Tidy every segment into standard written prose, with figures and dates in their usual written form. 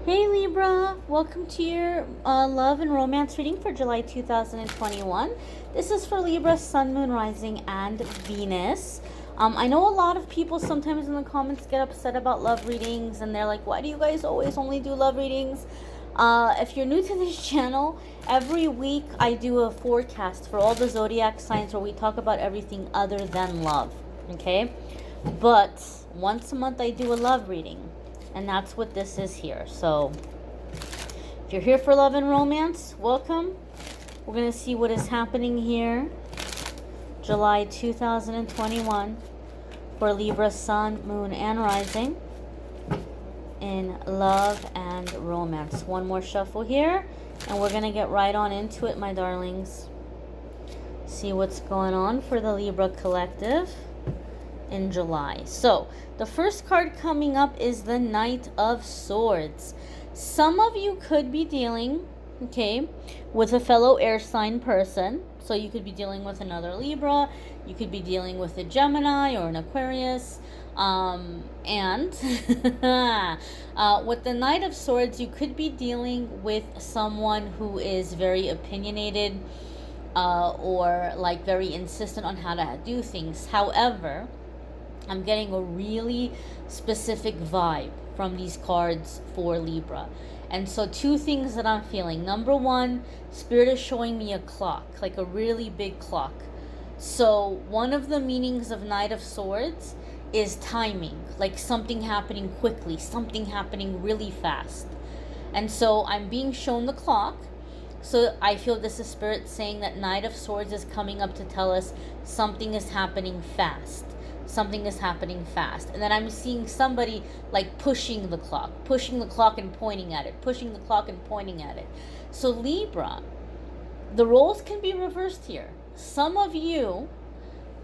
Hey Libra, welcome to your love and romance reading for July 2021. This is for Libra, Sun, Moon, Rising, and Venus. I know a lot of people sometimes in the comments get upset about love readings and they're like, why do you guys always only do love readings? If you're new to this channel, every week I do a forecast for all the zodiac signs where we talk about everything other than love, okay? But once a month I do a love reading. And that's what this is here. So if you're here for love and romance, welcome. We're going to see what is happening here. July 2021 for Libra, Sun, Moon, and Rising in love and romance. One more shuffle here. And we're going to get right on into it, my darlings. See what's going on for the Libra collective in July. So the first card coming up is the Knight of Swords. Some of you could be dealing, okay, with a fellow air sign person. So you could be dealing with another Libra. You could be dealing with a Gemini or an Aquarius. And with the Knight of Swords, you could be dealing with someone who is very opinionated or like very insistent on how to do things. However, I'm getting a really specific vibe from these cards for Libra. And so two things that I'm feeling. Number one, Spirit is showing me a clock, like a really big clock. So one of the meanings of Knight of Swords is timing, like something happening quickly, something happening really fast. And so I'm being shown the clock. So I feel this is Spirit saying that Knight of Swords is coming up to tell us something is happening fast. Something is happening fast. And then I'm seeing somebody like pushing the clock and pointing at it, pushing the clock and pointing at it. So Libra, the roles can be reversed here. Some of you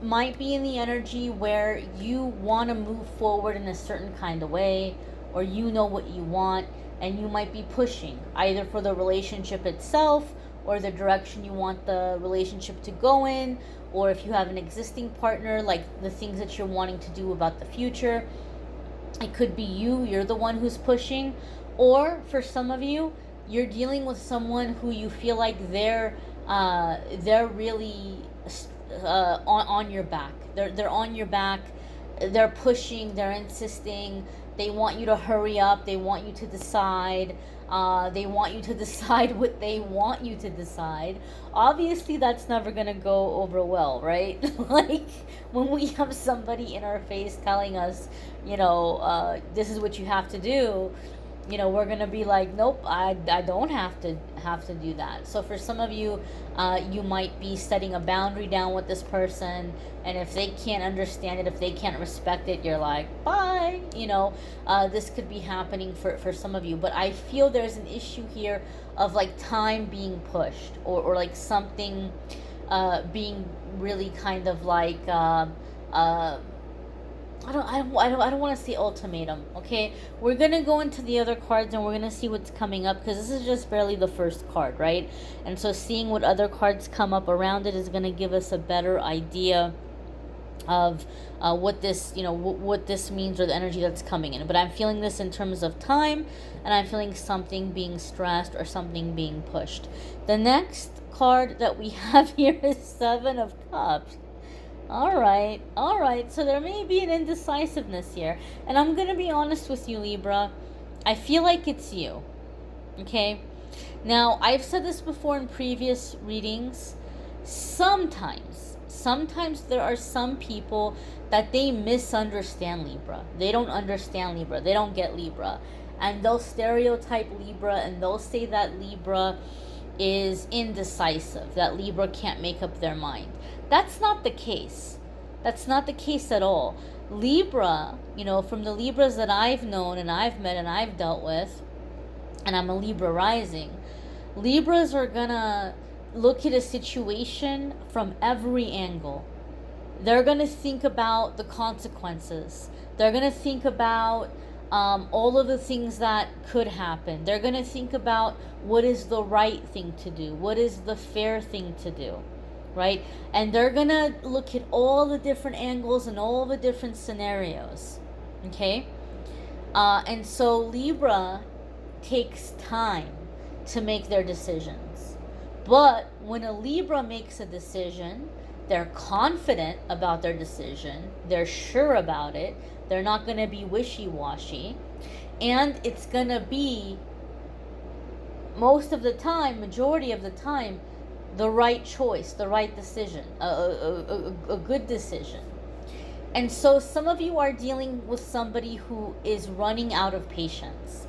might be in the energy where you want to move forward in a certain kind of way, or you know what you want, and you might be pushing either for the relationship itself or the direction you want the relationship to go in, or if you have an existing partner, like the things that you're wanting to do about the future. It could be you're the one who's pushing, or for some of you, you're dealing with someone who you feel like they're really on your back. They're on your back. They're pushing. They're insisting. They want you to hurry up. They want you to decide. They want you to decide what they want you to decide. Obviously, that's never going to go over well, right? Like, when we have somebody in our face telling us, this is what you have to do, we're going to be like, nope, I don't have to do that. So for some of you, you might be setting a boundary down with this person, and if they can't understand it, if they can't respect it, you're like, bye. This could be happening for some of you. But I feel there's an issue here of like time being pushed, or like something being really kind of like I don't want to say ultimatum, okay? We're going to go into the other cards and we're going to see what's coming up, because this is just barely the first card, right? And so seeing what other cards come up around it is going to give us a better idea of what this, what this means, or the energy that's coming in. But I'm feeling this in terms of time, and I'm feeling something being stressed or something being pushed. The next card that we have here is Seven of Cups. All right. So there may be an indecisiveness here. And I'm going to be honest with you, Libra. I feel like it's you. Okay? Now, I've said this before in previous readings. Sometimes there are some people that they misunderstand Libra. They don't understand Libra. They don't get Libra. And they'll stereotype Libra, and they'll say that Libra is indecisive, that Libra can't make up their mind. That's not the case. That's not the case at all. Libra, from the Libras that I've known and I've met and I've dealt with, and I'm a Libra rising, Libras are gonna look at a situation from every angle. They're gonna think about the consequences. They're gonna think about all of the things that could happen. They're going to think about what is the right thing to do, what is the fair thing to do, right? And they're going to look at all the different angles and all the different scenarios, okay? And so Libra takes time to make their decisions. But when a Libra makes a decision, they're confident about their decision, they're sure about it, they're not going to be wishy-washy, and it's going to be, most of the time, majority of the time, the right choice, the right decision, a good decision. And so some of you are dealing with somebody who is running out of patience.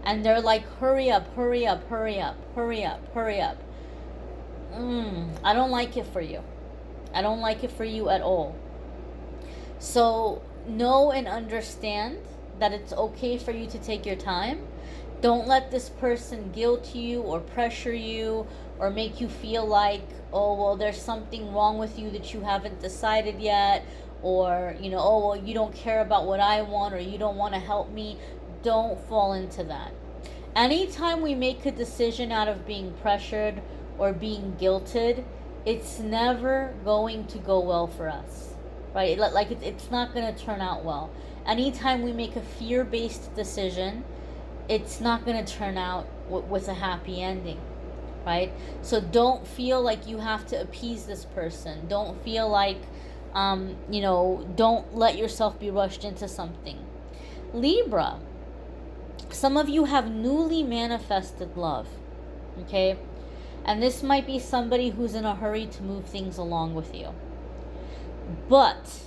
And they're like, hurry up, hurry up, hurry up, hurry up, hurry up. I don't like it for you. I don't like it for you at all. So know and understand that it's okay for you to take your time. Don't let this person guilt you or pressure you or make you feel like, oh, well, there's something wrong with you that you haven't decided yet, or, oh, well, you don't care about what I want, or you don't want to help me. Don't fall into that. Anytime we make a decision out of being pressured or being guilted, it's never going to go well for us, right? Like it's not going to turn out well. Anytime we make a fear-based decision, it's not going to turn out with a happy ending, right? So don't feel like you have to appease this person. Don't feel like, don't let yourself be rushed into something. Libra, some of you have newly manifested love, okay? And this might be somebody who's in a hurry to move things along with you. But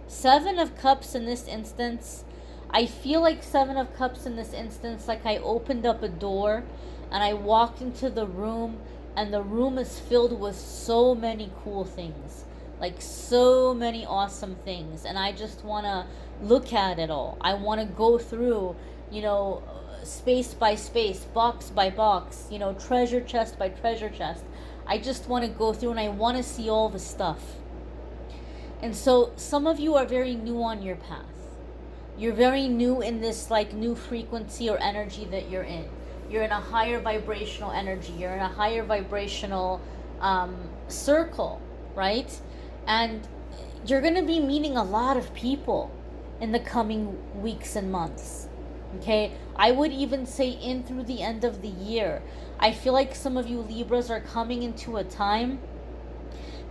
Seven of Cups in this instance, I feel like Seven of Cups in this instance, like I opened up a door and I walked into the room, and the room is filled with so many cool things, like so many awesome things, and I just want to look at it all. I want to go through, space by space, box by box, treasure chest by treasure chest. I just want to go through and I want to see all the stuff. And so some of you are very new on your path. You're very new in this new frequency or energy that you're in. You're in a higher vibrational energy. You're in a higher vibrational circle, right? And you're going to be meeting a lot of people in the coming weeks and months. Okay? I would even say in through the end of the year. I feel like some of you Libras are coming into a time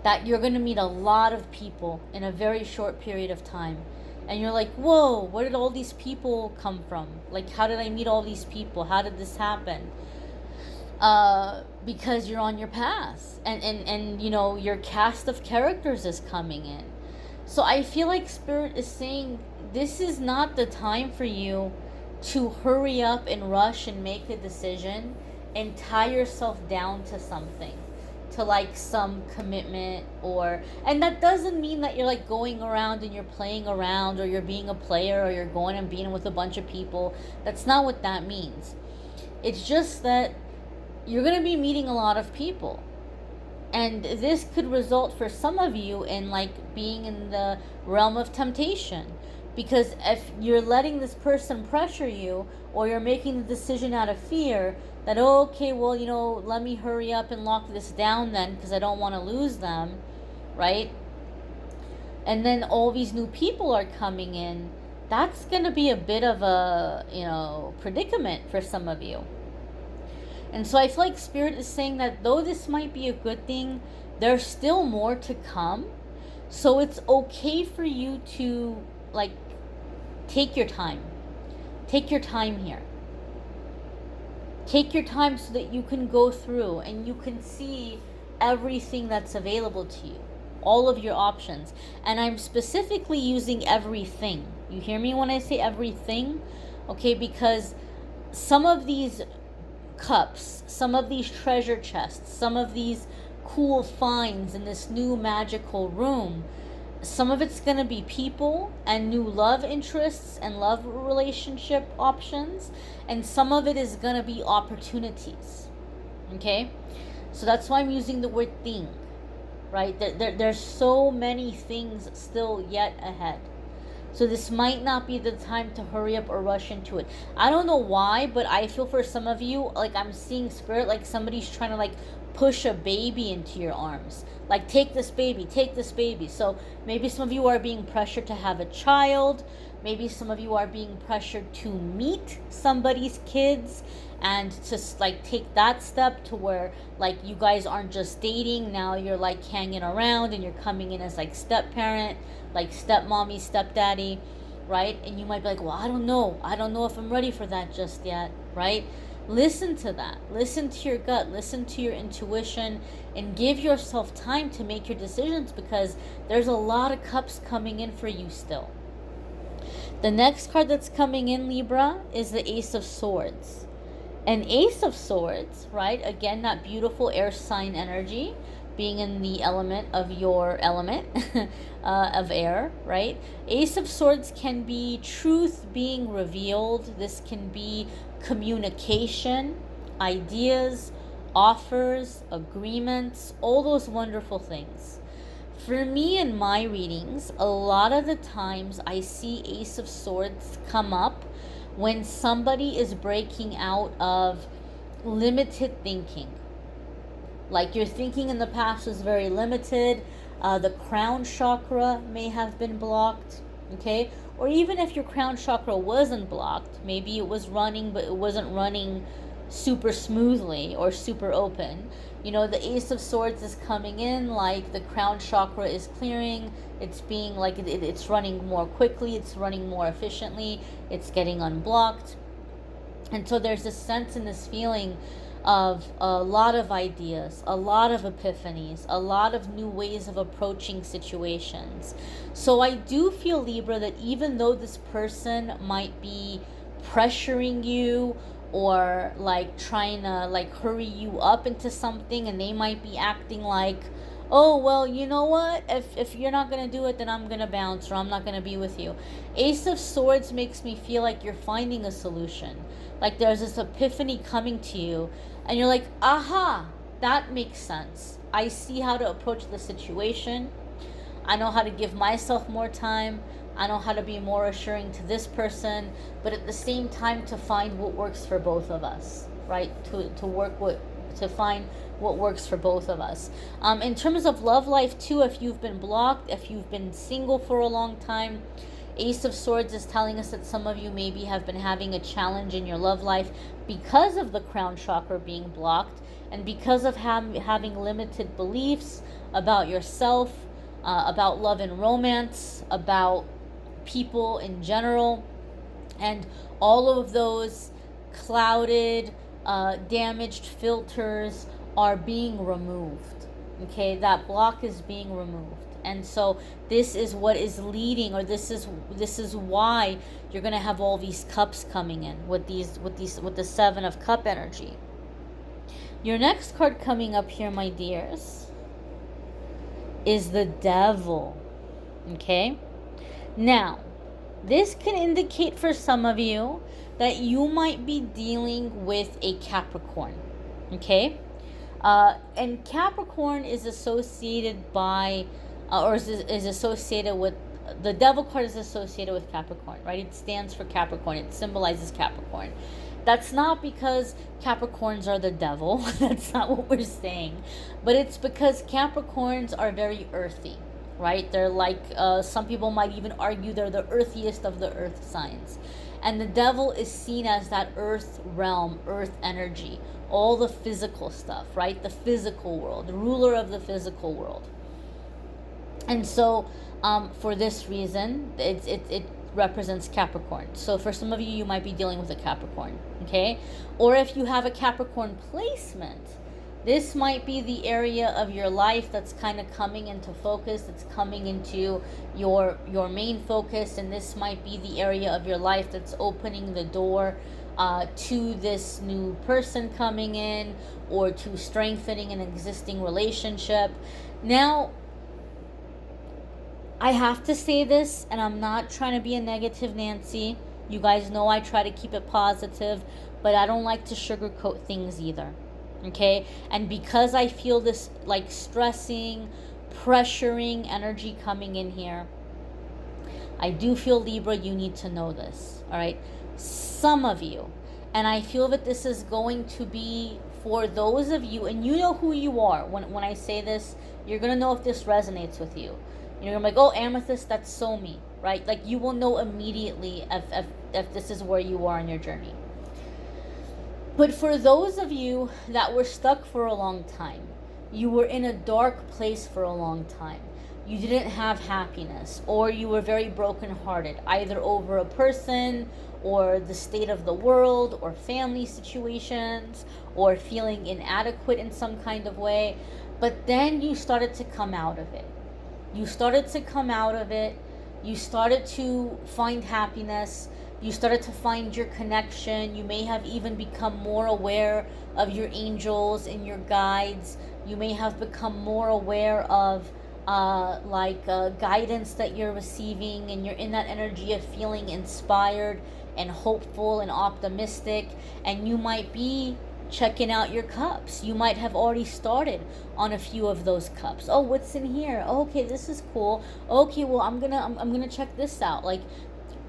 that you're going to meet a lot of people in a very short period of time. And you're like, whoa, where did all these people come from? Like, how did I meet all these people? How did this happen? Because you're on your path. And your cast of characters is coming in. So I feel like Spirit is saying, this is not the time for you to hurry up and rush and make a decision and tie yourself down to something, to some commitment, and that doesn't mean that you're going around and you're playing around, or you're being a player, or you're going and being with a bunch of people. That's not what that means. It's just that you're going to be meeting a lot of people, and this could result for some of you in being in the realm of temptation, because if you're letting this person pressure you, or you're making the decision out of fear that, okay, well, let me hurry up and lock this down then, because I don't want to lose them, right? And then all these new people are coming in. That's going to be a bit of a, predicament for some of you. And so I feel like Spirit is saying that though this might be a good thing, there's still more to come. So it's okay for you to, take your time. Take your time here. Take your time so that you can go through and you can see everything that's available to you, all of your options. And I'm specifically using everything. You hear me when I say everything? Okay, because some of these cups, some of these treasure chests, some of these cool finds in this new magical room, some of it's going to be people and new love interests and love relationship options, and some of it is going to be opportunities. Okay? So that's why I'm using the word thing, right? There's so many things still yet ahead. So this might not be the time to hurry up or rush into it. I don't know why, but I feel for some of you, I'm seeing Spirit, somebody's trying to push a baby into your arms. Like, take this baby, take this baby. So maybe some of you are being pressured to have a child. Maybe some of you are being pressured to meet somebody's kids and to like take that step to where like you guys aren't just dating. Now you're like hanging around and you're coming in as like step parent, like stepmommy, stepdaddy, right? And you might be like, well, I don't know if I'm ready for that just yet, right? Listen to that. Listen to your gut. Listen to your intuition and give yourself time to make your decisions, because there's a lot of cups coming in for you still. The next card that's coming in, Libra, is the Ace of Swords. An Ace of Swords, right? Again, that beautiful air sign energy, being in the element of your element of air, right? Ace of Swords can be truth being revealed. This can be communication, ideas, offers, agreements, all those wonderful things. For me in my readings, a lot of the times I see Ace of Swords come up when somebody is breaking out of limited thinking. Like your thinking in the past was very limited. The crown chakra may have been blocked, okay? Or even if your crown chakra wasn't blocked, maybe it was running, but it wasn't running super smoothly or super open. You know, the Ace of Swords is coming in like the crown chakra is clearing. It's being like it's running more quickly. It's running more efficiently. It's getting unblocked. And so there's this sense and this feeling of a lot of ideas, a lot of epiphanies, a lot of new ways of approaching situations. So I do feel, Libra, that even though this person might be pressuring you or like trying to like hurry you up into something, and they might be acting like, oh, well, you know what, if you're not going to do it, then I'm going to bounce, or I'm not going to be with you. Ace of Swords makes me feel like you're finding a solution. Like there's this epiphany coming to you, and you're like, aha, that makes sense. I see how to approach the situation. I know how to give myself more time. I know how to be more assuring to this person, but at the same time to find what works for both of us, right? To find what works for both of us. In terms of love life too, if you've been blocked, if you've been single for a long time, Ace of Swords is telling us that some of you maybe have been having a challenge in your love life because of the crown chakra being blocked, and because of having limited beliefs about yourself, about love and romance, about people in general, and all of those clouded, damaged filters are being removed. Okay, that block is being removed. And so this is what is leading, or this is why you're going to have all these cups coming in with the Seven of Cup energy. Your next card coming up here, my dears, is the Devil. Okay? Now, this can indicate for some of you that you might be dealing with a Capricorn. Okay? And Capricorn is associated by, is associated with, the Devil card is associated with Capricorn, right? It stands for Capricorn. It symbolizes Capricorn. That's not because Capricorns are the devil. That's not what we're saying. But it's because Capricorns are very earthy, right? They're like, some people might even argue they're the earthiest of the earth signs. And the Devil is seen as that earth realm, earth energy, all the physical stuff, right? The physical world, the ruler of the physical world. And so for this reason, it represents Capricorn. So for some of you, you might be dealing with a Capricorn, okay? Or if you have a Capricorn placement, this might be the area of your life that's kind of coming into focus, that's coming into your main focus, and this might be the area of your life that's opening the door to this new person coming in, or to strengthening an existing relationship. Now, I have to say this, and I'm not trying to be a negative Nancy. You guys know I try to keep it positive, but I don't like to sugarcoat things either. Okay? And because I feel this like stressing, pressuring energy coming in here, I do feel, Libra, you need to know this. All right? Some of you, and I feel that this is going to be for those of you, and you know who you are. When I say this, you're going to know if this resonates with you. You're going to be like, oh, Amethyst, that's so me, right? Like, you will know immediately if this is where you are in your journey. But for those of you that were stuck for a long time, you were in a dark place for a long time, you didn't have happiness, or you were very brokenhearted, either over a person, or the state of the world, or family situations, or feeling inadequate in some kind of way. But then you started to come out of it. You started to come out of it. You started to find happiness. You started to find your connection. You may have even become more aware of your angels and your guides. You may have become more aware of guidance that you're receiving, and you're in that energy of feeling inspired and hopeful and optimistic. And you might be checking out your cups. You might have already started on a few of those cups. Oh, what's in here? Oh, okay, this is cool. Okay, well, I'm gonna check this out. Like,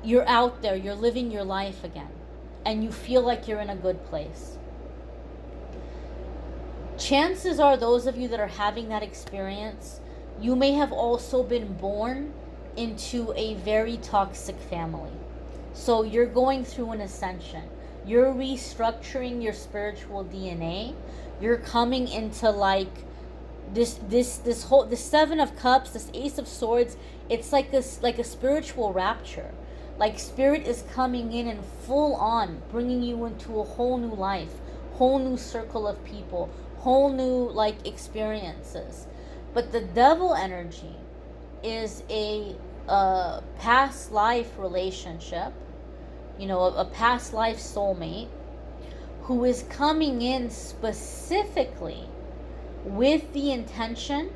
you're out there, you're living your life again, and you feel like you're in a good place. Chances are, those of you that are having that experience, you may have also been born into a very toxic family. So you're going through an ascension. You're restructuring your spiritual DNA. You're coming into like this Seven of Cups, this Ace of Swords. It's like a spiritual rapture. Like, spirit is coming in and full on bringing you into a whole new life, whole new circle of people, whole new like experiences. But the devil energy is a past life relationship, a past life soulmate who is coming in specifically with the intention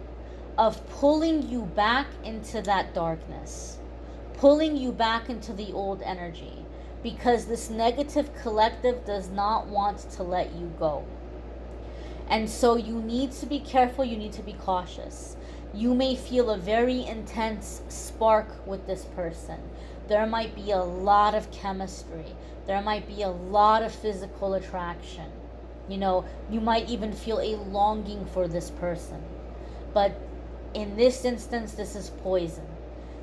of pulling you back into that darkness, pulling you back into the old energy, because this negative collective does not want to let you go. And so you need to be careful, you need to be cautious. You may feel a very intense spark with this person. There might be a lot of chemistry. There might be a lot of physical attraction. You might even feel a longing for this person. But in this instance, this is poison.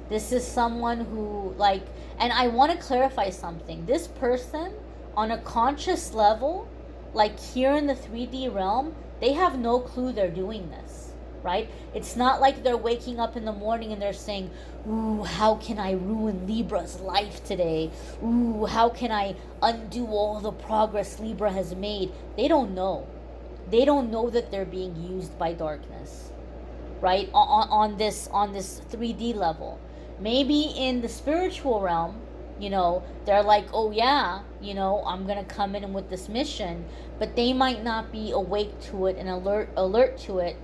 This is someone who, and I want to clarify something. This person, on a conscious level, like here in the 3D realm, they have no clue they're doing this, right? It's not like they're waking up in the morning and they're saying, ooh, how can I ruin Libra's life today? Ooh, how can I undo all the progress Libra has made? They don't know. They don't know that they're being used by darkness, right? On this 3D level. Maybe in the spiritual realm, they're like, oh yeah, I'm going to come in with this mission, but they might not be awake to it and alert to it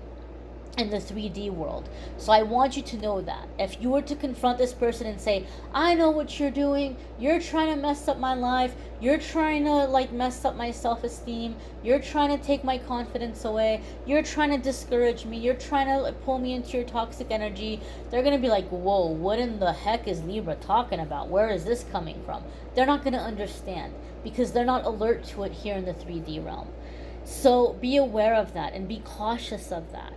in the 3D world. So I want you to know that. If you were to confront this person and say, I know what you're doing, you're trying to mess up my life, you're trying to mess up my self-esteem, you're trying to take my confidence away, you're trying to discourage me, you're trying to pull me into your toxic energy, they're going to be like, whoa, what in the heck is Libra talking about? Where is this coming from? They're not going to understand, because they're not alert to it here in the 3D realm. So be aware of that and be cautious of that.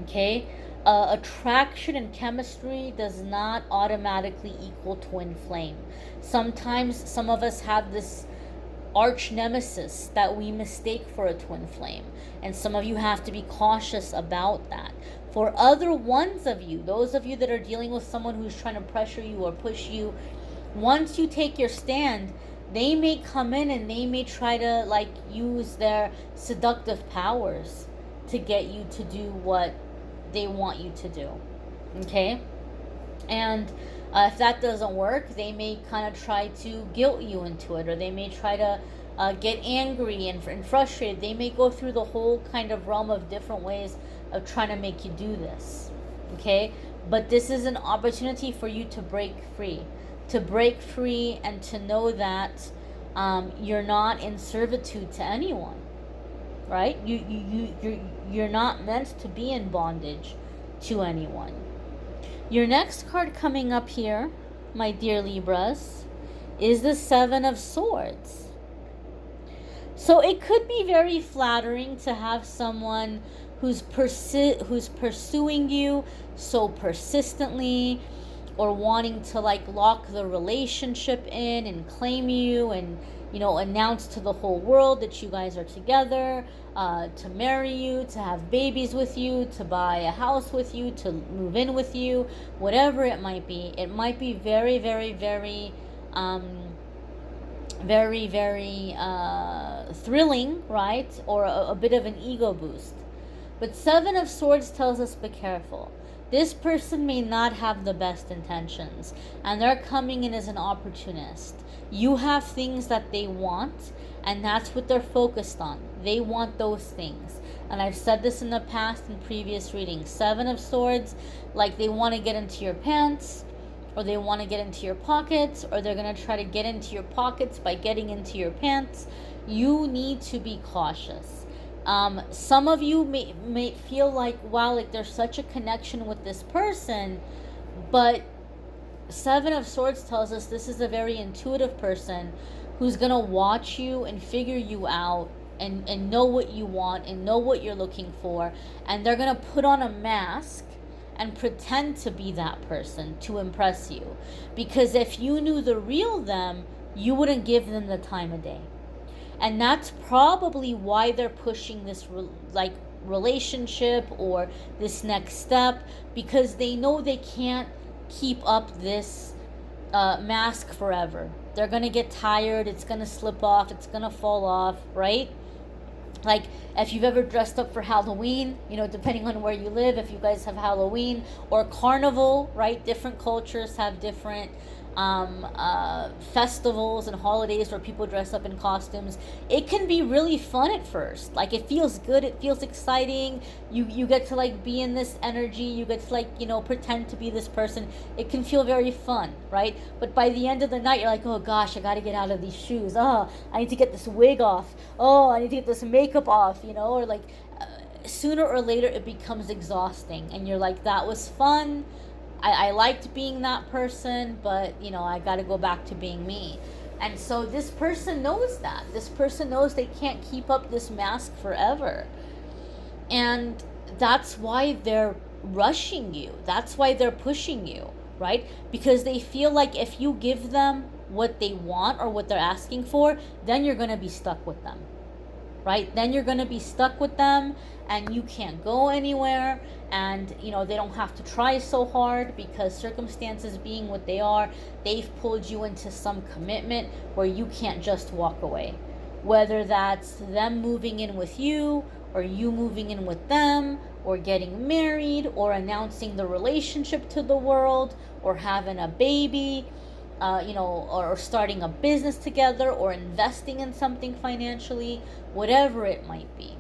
Okay? Attraction and chemistry does not automatically equal twin flame. Sometimes some of us have this arch nemesis that we mistake for a twin flame, and some of you have to be cautious about that. For other ones of you, those of you that are dealing with someone who's trying to pressure you or push you, once you take your stand, they may come in and they may try to use their seductive powers to get you to do what they want you to do. Okay? And if that doesn't work, they may kind of try to guilt you into it, or they may try to get angry and frustrated. They may go through the whole kind of realm of different ways of trying to make you do this. Okay? But this is an opportunity for you to break free. To break free and to know that you're not in servitude to anyone. Right? You're not meant to be in bondage to anyone. Your next card coming up here, my dear Libras, is the Seven of Swords. So it could be very flattering to have someone who's pursuing you so persistently, or wanting to like lock the relationship in and claim you, and announce to the whole world that you guys are together, to marry you, to have babies with you, to buy a house with you, to move in with you, whatever it might be. It might be very, very, very very, very thrilling, right? Or a bit of an ego boost. But Seven of Swords tells us be careful. This person may not have the best intentions, and they're coming in as an opportunist. You have things that they want, and that's what they're focused on. They want those things. And I've said this in the past in previous readings. Seven of Swords, like they want to get into your pants, or they want to get into your pockets, or they're going to try to get into your pockets by getting into your pants. You need to be cautious. Some of you may feel like, wow, like there's such a connection with this person, but Seven of Swords tells us this is a very intuitive person who's going to watch you and figure you out, and know what you want and know what you're looking for, and they're going to put on a mask and pretend to be that person to impress you. Because if you knew the real them, you wouldn't give them the time of day. And that's probably why they're pushing this relationship or this next step, because they know they can't keep up this mask forever. They're going to get tired, it's going to slip off, it's going to fall off, right? Like, if you've ever dressed up for Halloween, depending on where you live, if you guys have Halloween or Carnival, right? Different cultures have different festivals and holidays where people dress up in costumes. It can be really fun at first. Like, it feels good, it feels exciting. You get to like be in this energy, you get to like pretend to be this person. It can feel very fun, right? But by the end of the night, you're like, oh gosh, I got to get out of these shoes. Oh, I need to get this wig off. Oh, I need to get this makeup off, or like sooner or later it becomes exhausting, and you're like, that was fun, I liked being that person, but I got to go back to being me. And so this person knows that. This person knows they can't keep up this mask forever. And that's why they're rushing you. That's why they're pushing you, right? Because they feel like if you give them what they want or what they're asking for, then you're going to be stuck with them, right? Then you're going to be stuck with them, and you can't go anywhere, and they don't have to try so hard, because circumstances being what they are, they've pulled you into some commitment where you can't just walk away. Whether that's them moving in with you, or you moving in with them, or getting married, or announcing the relationship to the world, or having a baby, or starting a business together, or investing in something financially, whatever it might be.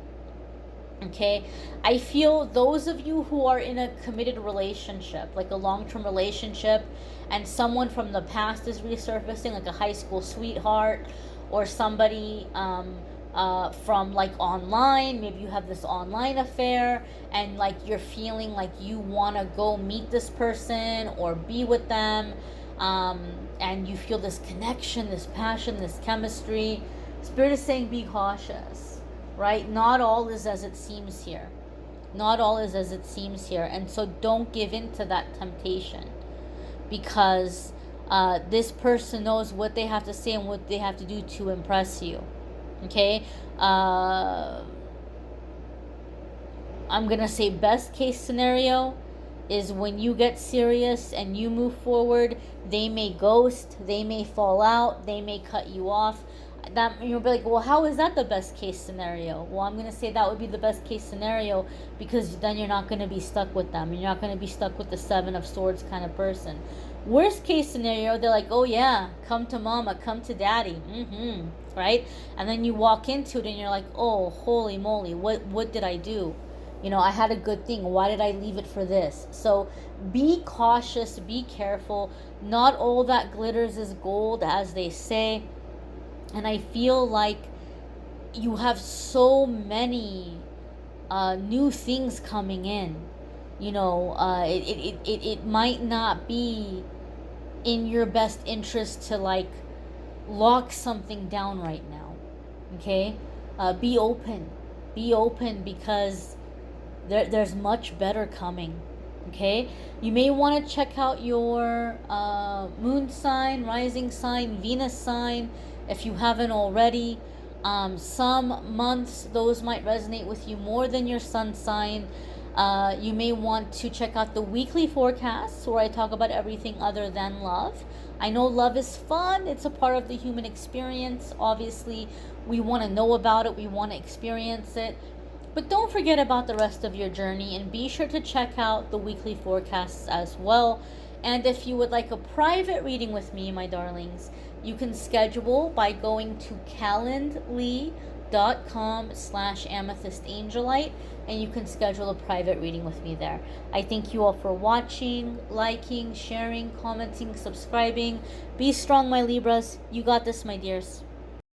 Okay, I feel those of you who are in a committed relationship, like a long-term relationship, and someone from the past is resurfacing, like a high school sweetheart, or somebody from like online, maybe you have this online affair, and like you're feeling like you want to go meet this person or be with them, and you feel this connection, this passion, this chemistry. Spirit is saying be cautious. Right? Not all is as it seems here. Not all is as it seems here. And so don't give in to that temptation, because this person knows what they have to say and what they have to do to impress you. Okay? I'm going to say best case scenario is when you get serious and you move forward, they may ghost, they may fall out, they may cut you off. That you'll be like, well, how is that the best case scenario? Well, I'm going to say that would be the best case scenario, because then you're not going to be stuck with them. You're not going to be stuck with the Seven of Swords kind of person. Worst case scenario, they're like, oh yeah, come to mama, come to daddy, right? And then you walk into it and you're like, oh, holy moly, what did I do? I had a good thing. Why did I leave it for this? So be cautious, be careful. Not all that glitters is gold, as they say. And I feel like you have so many new things coming in. It might not be in your best interest to like lock something down right now. Okay? Be open. Be open because there's much better coming. Okay? You may want to check out your moon sign, rising sign, Venus sign if you haven't already. Some months, those might resonate with you more than your sun sign. You may want to check out the weekly forecasts where I talk about everything other than love. I know love is fun, it's a part of the human experience. Obviously, we want to know about it, we want to experience it. But don't forget about the rest of your journey and be sure to check out the weekly forecasts as well. And if you would like a private reading with me, my darlings, you can schedule by going to calendly.com/amethystangelite and you can schedule a private reading with me there. I thank you all for watching, liking, sharing, commenting, subscribing. Be strong, my Libras. You got this, my dears.